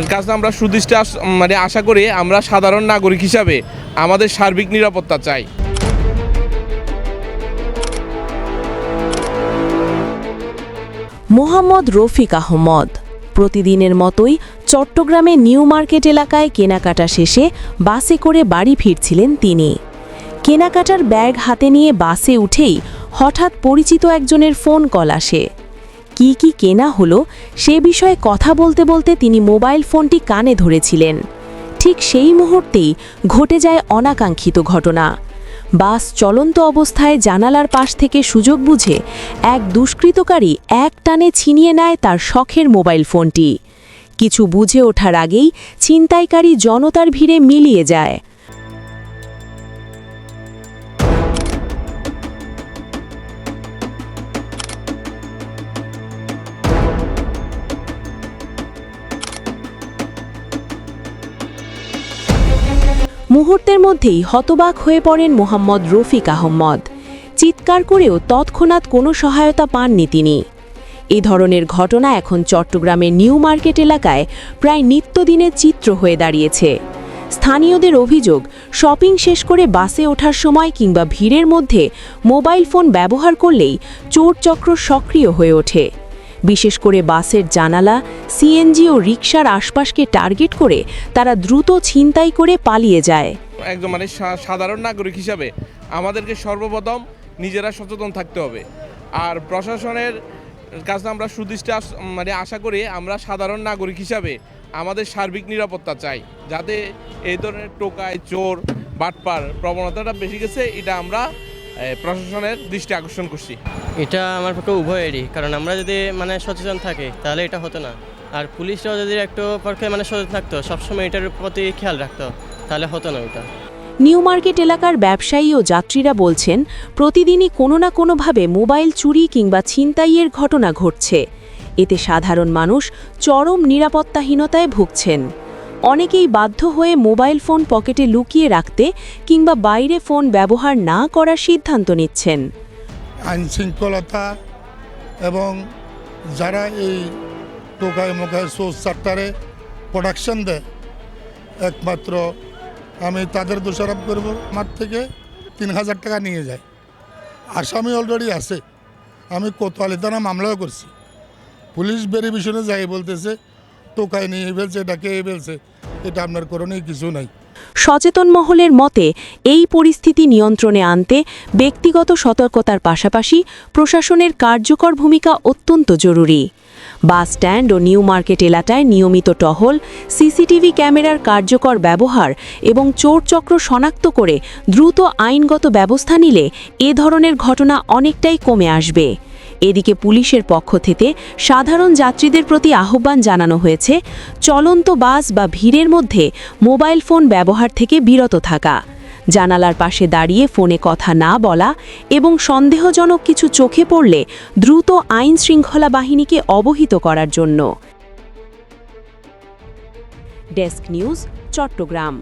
কাছে আমরা সুদৃষ্টি আশা করি আমরা সাধারণ নাগরিক হিসাবে আমাদের সার্বিক নিরাপত্তা চাই। মোহাম্মদ রফিক আহমদ প্রতিদিনের মতোই চট্টগ্রামে নিউ মার্কেট এলাকায় কেনাকাটা শেষে বাসে করে বাড়ি ফিরছিলেন তিনি। কেনাকাটার ব্যাগ হাতে নিয়ে বাসে উঠেই হঠাৎ পরিচিত একজনের ফোন কল আসে। কি কেনা হলো সে বিষয়ে কথা বলতে বলতে তিনি মোবাইল ফোনটি কানে ধরেছিলেন। ঠিক সেই মুহূর্তেই ঘটে যায় অনাকাঙ্ক্ষিত ঘটনা। বাস চলন্ত অবস্থায় জানালার পাশ থেকে সুযোগ বুঝে এক দুষ্কৃতকারী এক টানে ছিনিয়ে নেয় তার শখের মোবাইল ফোনটি। কিছু বুঝে ওঠার আগেই ছিনতাইকারী জনতার ভিড়ে মিলিয়ে যায়। মুহূর্তের মধ্যেই হতবাক হয়ে পড়েন মোহাম্মদ রফিক আহমদ। চিৎকার করেও তৎক্ষণাৎ কোনো সহায়তা পাননি তিনি। এই ধরনের ঘটনা এখন চট্টগ্রামের নিউ মার্কেট এলাকায় প্রায় নিত্যদিনের চিত্র হয়ে দাঁড়িয়েছে। স্থানীয়দের অভিযোগ, শপিং শেষ করে বাসে ওঠার সময় কিংবা ভিড়ের মধ্যে মোবাইল ফোন ব্যবহার করলেই চোরচক্র সক্রিয় হয়ে ওঠে। বিশেষ করে বাসের জানালা, সিএনজি ও রিকশার আশপাশকে টার্গেট করে তারা দ্রুত ছিনতাই করে পালিয়ে যায়। একদম সাধারণ নাগরিক হিসাবে আমাদেরকে সর্বপ্রথম নিজেরা সচেতন থাকতে হবে। আর প্রশাসনের কাছে আমরা সুদৃষ্টি আশা করি আমরা সাধারণ নাগরিক হিসাবে আমাদের সার্বিক নিরাপত্তা চাই। যাতে এই ধরনের টোকাই, চোর, বাটপার প্রবণতাটা বেশি গেছে, এটা আমরা প্রশাসনের দৃষ্টি আকর্ষণ করছি। এটা আমার পক্ষে উভয়েরই, কারণ আমরা যদি সচেতন থাকি তাহলে এটা হতো না। আর পুলিশরাও যদি একটু পক্ষে সচেতন থাকতো, সবসময় এটার প্রতি খেয়াল রাখতো, তাহলে হতো না এটা। নিউ মার্কেট এলাকার ব্যবসায়ী ও যাত্রীরা বলছেন, প্রতিদিনই কোনো না কোনোভাবে মোবাইল চুরি কিংবা ছিনতাইয়ের ঘটনা ঘটছে। এতে সাধারণ মানুষ চরম নিরাপত্তাহীনতায় ভুগছেন। অনেকেই বাধ্য হয়ে মোবাইল ফোন পকেটে লুকিয়ে রাখতে কিংবা বাইরে ফোন ব্যবহার না করার সিদ্ধান্ত নিচ্ছেন। আইনশৃঙ্খলতা এবং যারা এই টোকায় মোকায় সোর্স চার্টারে প্রোডাকশন দেয়, একমাত্র আমি তাদের দোষারোপ করব। আমার থেকে 3000 টাকা নিয়ে যায়। আসামি অলরেডি আছে, আমি কোতোয়ালি থানা মামলাও করছি। পুলিশ ভেরিফিকেশনে যাই বলতেছে টোকায় নিয়ে ফেলছে, এটা কে ফেলছে, এটা আপনার করণীয় কিছু নাই। সচেতন মহলের মতে এই পরিস্থিতি নিয়ন্ত্রণে আনতে ব্যক্তিগত সতর্কতার পাশাপাশি প্রশাসনের কার্যকর ভূমিকা অত্যন্ত জরুরি। বাস স্ট্যান্ড ও নিউ মার্কেট এলাকায় নিয়মিত টহল, সিসিটিভি ক্যামেরার কার্যকর ব্যবহার এবং চোরচক্র শনাক্ত করে দ্রুত আইনগত ব্যবস্থা নিলে এ ধরনের ঘটনা অনেকটাই কমে আসবে। এদিকে পুলিশের পক্ষ থেকে সাধারণ যাত্রীদের প্রতি আহ্বান জানানো হয়েছে, চলন্ত বাস বা ভিড়ের মধ্যে মোবাইল ফোন ব্যবহার থেকে বিরত থাকা, জানালার পাশে দাঁড়িয়ে ফোনে কথা না বলা এবং সন্দেহজনক কিছু চোখে পড়লে দ্রুত আইন শৃঙ্খলা বাহিনীকে অবহিত করার জন্য। Desk news, Chittagong.